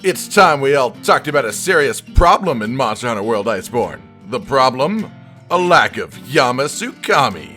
It's time we all talked about a serious problem in Monster Hunter World Iceborne. The problem? A lack of Yama Tsukami.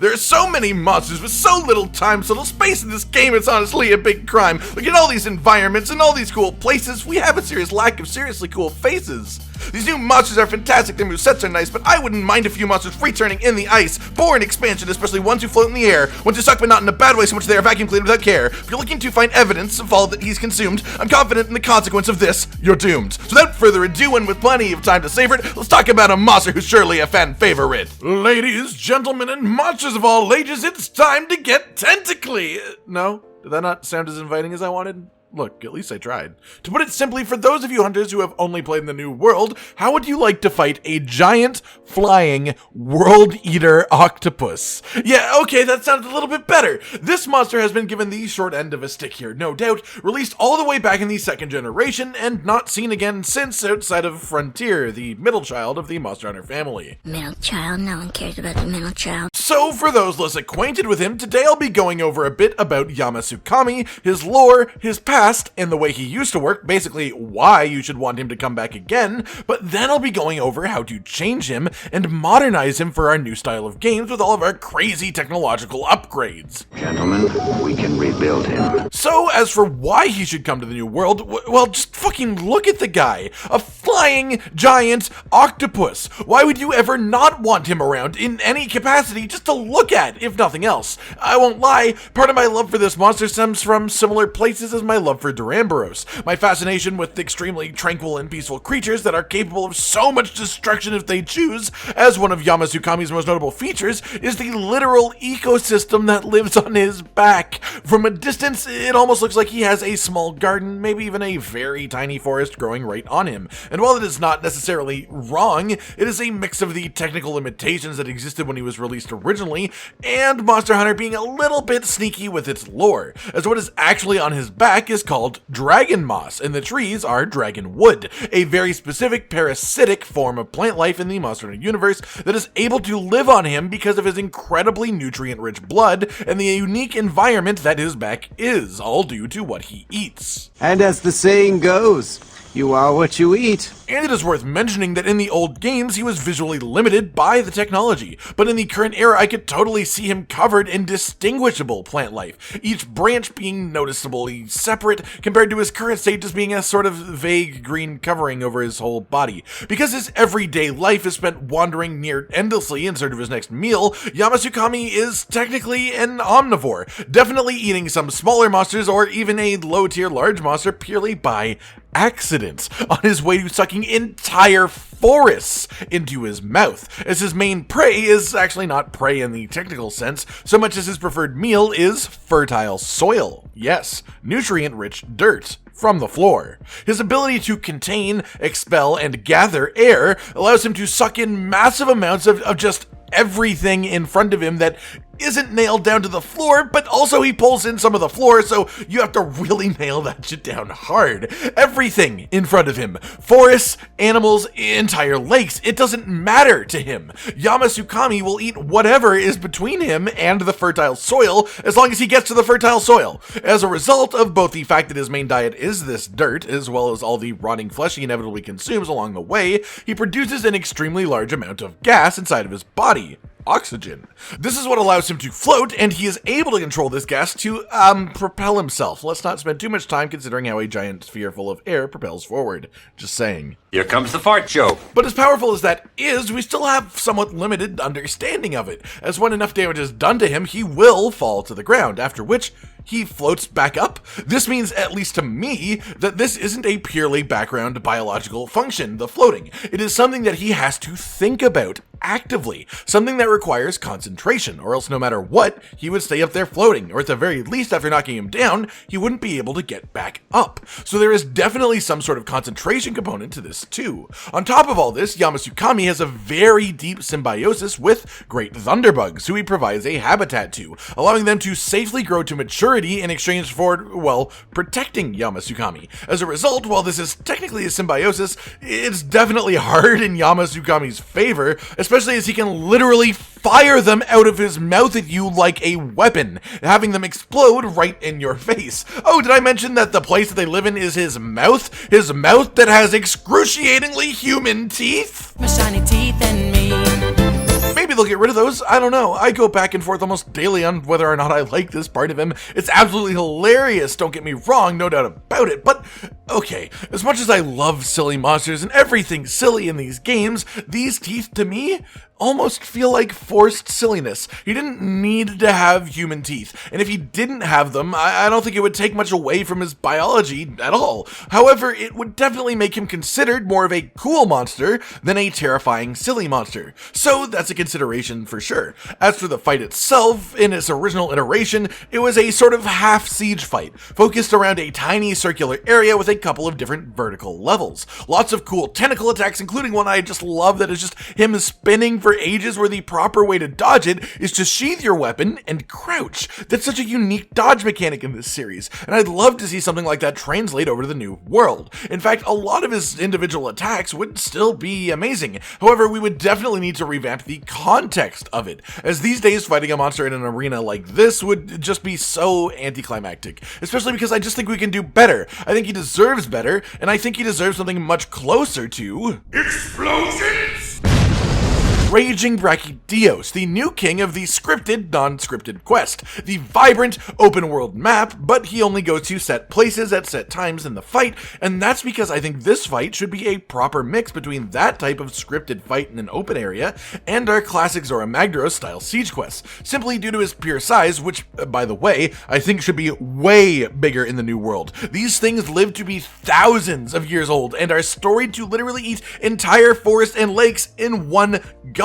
There are so many monsters with so little time, so little space in this game, it's honestly a big crime. Look at all these environments and all these cool places. We have a serious lack of seriously cool faces. These new monsters are fantastic, their movesets are nice, but I wouldn't mind a few monsters free-turning in the ice. Boring expansion, especially ones who float in the air. Ones who suck, but not in a bad way, so much they are vacuum cleaned without care. If you're looking to find evidence of all that he's consumed, I'm confident in the consequence of this, you're doomed. So without further ado, and with plenty of time to savor it, let's talk about a monster who's surely a fan favorite. Ladies, gentlemen, and monsters of all ages, it's time to get Tentacle. No? Did that not sound as inviting as I wanted? Look, at least I tried. To put it simply, for those of you hunters who have only played in the New World, how would you like to fight a giant, flying, world-eater octopus? Yeah, okay, that sounds a little bit better. This monster has been given the short end of a stick here, no doubt, released all the way back in the second generation, and not seen again since outside of Frontier, the middle child of the Monster Hunter family. Middle child? No one cares about the middle child. So, for those less acquainted with him, today I'll be going over a bit about Yama Tsukami, his lore, his past, and the way he used to work, basically why you should want him to come back again, but then I'll be going over how to change him and modernize him for our new style of games with all of our crazy technological upgrades. Gentlemen, we can rebuild him. So, as for why he should come to the New World, well, just fucking look at the guy. A flying, giant octopus. Why would you ever not want him around in any capacity just to look at, if nothing else? I won't lie, part of my love for this monster stems from similar places as my love for Duramboros. My fascination with extremely tranquil and peaceful creatures that are capable of so much destruction if they choose, as one of Yama Tsukami's most notable features, is the literal ecosystem that lives on his back. From a distance, it almost looks like he has a small garden, maybe even a very tiny forest growing right on him. And while it is not necessarily wrong, it is a mix of the technical limitations that existed when he was released originally, and Monster Hunter being a little bit sneaky with its lore, as what is actually on his back is called dragon moss, and the trees are dragon wood, a very specific parasitic form of plant life in the Monster Hunter universe that is able to live on him because of his incredibly nutrient-rich blood and the unique environment that his back is, all due to what he eats. And as the saying goes, you are what you eat. And it is worth mentioning that in the old games, he was visually limited by the technology, but in the current era, I could totally see him covered in distinguishable plant life, each branch being noticeably separate compared to his current state just being a sort of vague green covering over his whole body. Because his everyday life is spent wandering near endlessly in search of his next meal, Yama Tsukami is technically an omnivore, definitely eating some smaller monsters or even a low-tier large monster purely by accident, on his way to sucking entire forests into his mouth, as his main prey is actually not prey in the technical sense, so much as his preferred meal is fertile soil. Yes, nutrient-rich dirt from the floor. His ability to contain, expel, and gather air allows him to suck in massive amounts of just everything in front of him that isn't nailed down to the floor, but also he pulls in some of the floor, so you have to really nail that shit down hard. Everything in front of him. Forests, animals, entire lakes. It doesn't matter to him. Yama Tsukami will eat whatever is between him and the fertile soil, as long as he gets to the fertile soil. As a result of both the fact that his main diet is this dirt, as well as all the rotting flesh he inevitably consumes along the way, he produces an extremely large amount of gas inside of his body. Oxygen. This is what allows him to float, and he is able to control this gas to, propel himself. Let's not spend too much time considering how a giant sphere full of air propels forward. Just saying. Here comes the fart joke. But as powerful as that is, we still have somewhat limited understanding of it, as when enough damage is done to him, he will fall to the ground, after which he floats back up. This means, at least to me, that this isn't a purely background biological function, the floating. It is something that he has to think about actively, something that requires concentration, or else no matter what, he would stay up there floating, or at the very least, after knocking him down, he wouldn't be able to get back up. So there is definitely some sort of concentration component to this too. On top of all this, Yama Tsukami has a very deep symbiosis with great thunderbugs, who he provides a habitat to, allowing them to safely grow to maturity security in exchange for, well, protecting Yama Tsukami. As a result, while this is technically a symbiosis, it's definitely hard in Yama Tsukami's favor, especially as he can literally fire them out of his mouth at you like a weapon, having them explode right in your face. Oh, did I mention that the place that they live in is his mouth? His mouth that has excruciatingly human teeth? My shiny teeth and me. Maybe they'll get rid of those. I don't know. I go back and forth almost daily on whether or not I like this part of him. It's absolutely hilarious, don't get me wrong, no doubt about it. But, okay, as much as I love silly monsters and everything silly in these games, these teeth to me almost feel like forced silliness. He didn't need to have human teeth, and if he didn't have them, I don't think it would take much away from his biology at all. However, it would definitely make him considered more of a cool monster than a terrifying silly monster. So that's a consideration for sure. As for the fight itself, in its original iteration, it was a sort of half-siege fight, focused around a tiny circular area with a couple of different vertical levels. Lots of cool tentacle attacks, including one I just love that is just him spinning for ages, where the proper way to dodge it is to sheath your weapon and crouch. That's such a unique dodge mechanic in this series, and I'd love to see something like that translate over to the new world. In fact, a lot of his individual attacks would still be amazing. However, we would definitely need to revamp the context of it, as these days fighting a monster in an arena like this would just be so anticlimactic, especially because I just think we can do better. I think he deserves better, and I think he deserves something much closer to explosions! RageGamingVideos, the new king of the scripted, non-scripted quest. The vibrant, open-world map, but he only goes to set places at set times in the fight, and that's because I think this fight should be a proper mix between that type of scripted fight in an open area and our classic Zora Magdaros-style siege quests, simply due to his pure size, which, by the way, I think should be way bigger in the new world. These things live to be thousands of years old and are storied to literally eat entire forests and lakes in one gulp.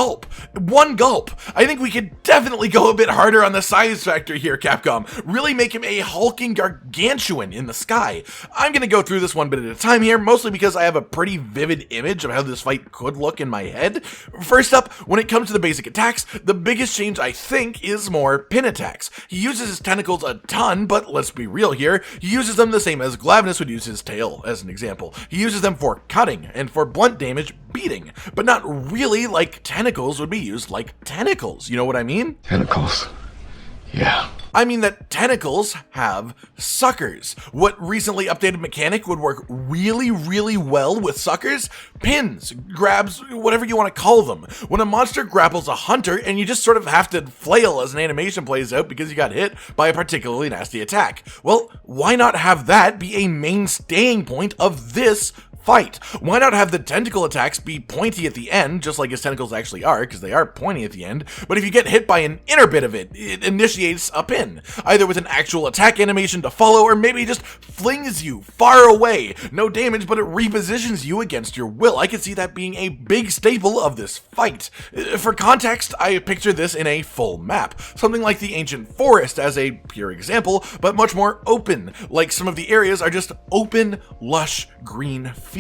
One gulp. I think we could definitely go a bit harder on the size factor here, Capcom. Really make him a hulking gargantuan in the sky. I'm gonna go through this one bit at a time here, mostly because I have a pretty vivid image of how this fight could look in my head. First up, when it comes to the basic attacks, the biggest change I think is more pin attacks. He uses his tentacles a ton, but let's be real here, he uses them the same as Glavnus would use his tail, as an example. He uses them for cutting, and for blunt damage, beating, but not really like tentacles would be used like tentacles, you know what I mean? Tentacles. Yeah. I mean that tentacles have suckers. What recently updated mechanic would work really, really well with suckers? Pins, grabs, whatever you want to call them. When a monster grapples a hunter and you just sort of have to flail as an animation plays out because you got hit by a particularly nasty attack. Well, why not have that be a main staying point of this fight? Why not have the tentacle attacks be pointy at the end, just like his tentacles actually are, because they are pointy at the end, but if you get hit by an inner bit of it, it initiates a pin, either with an actual attack animation to follow, or maybe just flings you far away. No damage, but it repositions you against your will. I could see that being a big staple of this fight. For context, I picture this in a full map, something like the ancient forest as a pure example, but much more open, like some of the areas are just open, lush, green fields.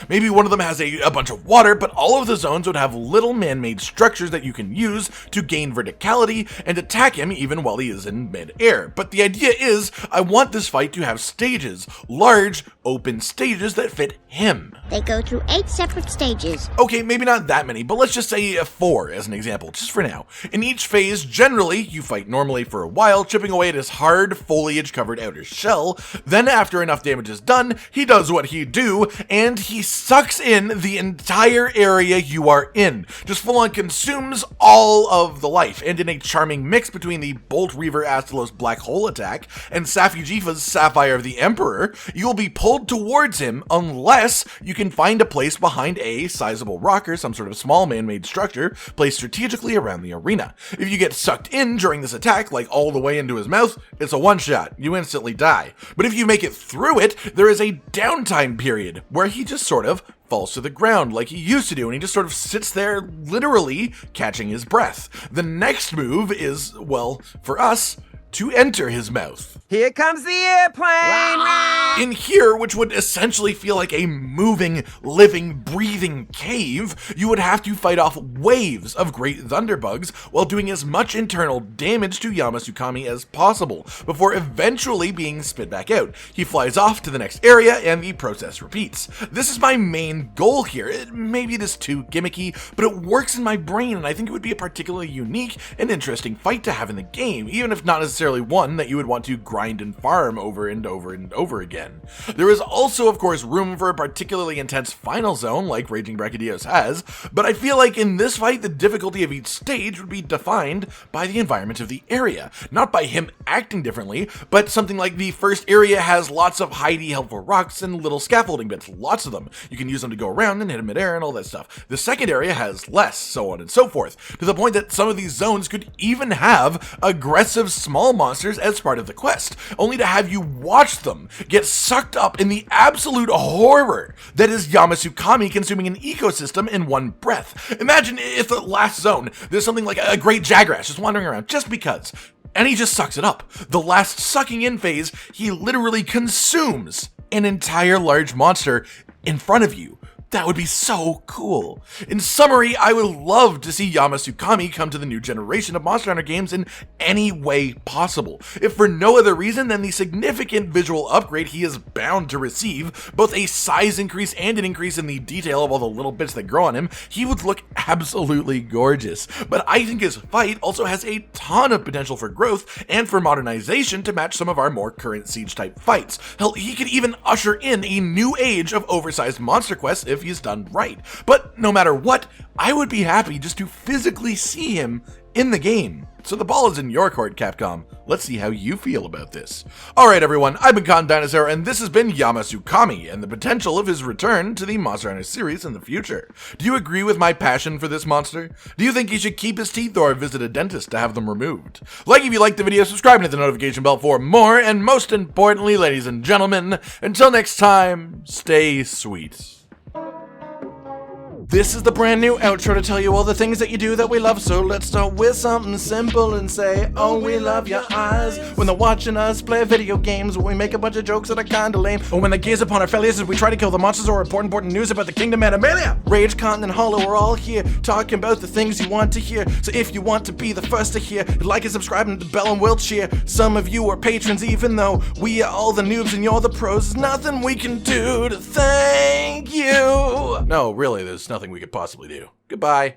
Maybe one of them has a bunch of water, but all of the zones would have little man-made structures that you can use to gain verticality and attack him even while he is in mid-air. But the idea is, I want this fight to have stages, large, open stages that fit him. They go through 8 separate stages. Okay, maybe not that many, but let's just say 4 as an example, just for now. In each phase, generally, you fight normally for a while, chipping away at his hard, foliage-covered outer shell. Then, after enough damage is done, he does what he do, and he sucks in the entire area you are in. Just full-on consumes all of the life, and in a charming mix between the Bolt Reaver Astalos Black Hole attack and Safijifa's Sapphire of the Emperor, you will be pulled towards him unless you can find a place behind a sizable rock or some sort of small man-made structure placed strategically around the arena. If you get sucked in during this attack, like all the way into his mouth, it's a one-shot. You instantly die. But if you make it through it, there is a downtime period where he just sort of falls to the ground like he used to do, and he just sort of sits there literally catching his breath. The next move is, well, for us, to enter his mouth. Here comes the airplane! In here, which would essentially feel like a moving, living, breathing cave, you would have to fight off waves of great thunderbugs while doing as much internal damage to Yama Tsukami as possible, before eventually being spit back out. He flies off to the next area and the process repeats. This is my main goal here. Maybe it is too gimmicky, but it works in my brain, and I think it would be a particularly unique and interesting fight to have in the game, even if not necessarily one that you would want to grind and farm over and over and over again. There is also, of course, room for a particularly intense final zone like RageGamingVideos has, but I feel like in this fight the difficulty of each stage would be defined by the environment of the area, not by him acting differently, but something like the first area has lots of hidey helpful rocks and little scaffolding bits, lots of them. You can use them to go around and hit him midair and all that stuff. The second area has less, so on and so forth, to the point that some of these zones could even have aggressive small monsters as part of the quest, only to have you watch them get sucked up in the absolute horror that is Yama Tsukami consuming an ecosystem in one breath. Imagine if the last zone, there's something like a great jaggrass just wandering around just because, and he just sucks it up. The last sucking in phase, he literally consumes an entire large monster in front of you. That would be so cool. In summary, I would love to see Yama Tsukami come to the new generation of Monster Hunter games in any way possible, if for no other reason than the significant visual upgrade he is bound to receive, both a size increase and an increase in the detail of all the little bits that grow on him. He would look absolutely gorgeous. But I think his fight also has a ton of potential for growth and for modernization to match some of our more current Siege type fights. Hell, he could even usher in a new age of oversized monster quests if he's done right. But no matter what, I would be happy just to physically see him in the game. So the ball is in your court, Capcom. Let's see how you feel about this. Alright everyone, I've been Con Dinosaur, and this has been Yama Tsukami, and the potential of his return to the Monster Hunter series in the future. Do you agree with my passion for this monster? Do you think he should keep his teeth or visit a dentist to have them removed? Like if you liked the video, subscribe and hit the notification bell for more, and most importantly, ladies and gentlemen, until next time, stay sweet. This is the brand new outro to tell you all the things that you do that we love, so let's start with something simple and say, oh, we love your eyes. When they're watching us play video games, we make a bunch of jokes that are kinda lame, or when they gaze upon our failures as we try to kill the monsters or report important news about the Kingdom Animalia. Rage, Continent, Hollow, we're all here, talking about the things you want to hear, so if you want to be the first to hear, like and subscribe and the bell and we'll cheer. Some of you are patrons even though we are all the noobs and you're the pros. There's nothing we can do to thank you. No, really, there's nothing we could possibly do. Goodbye.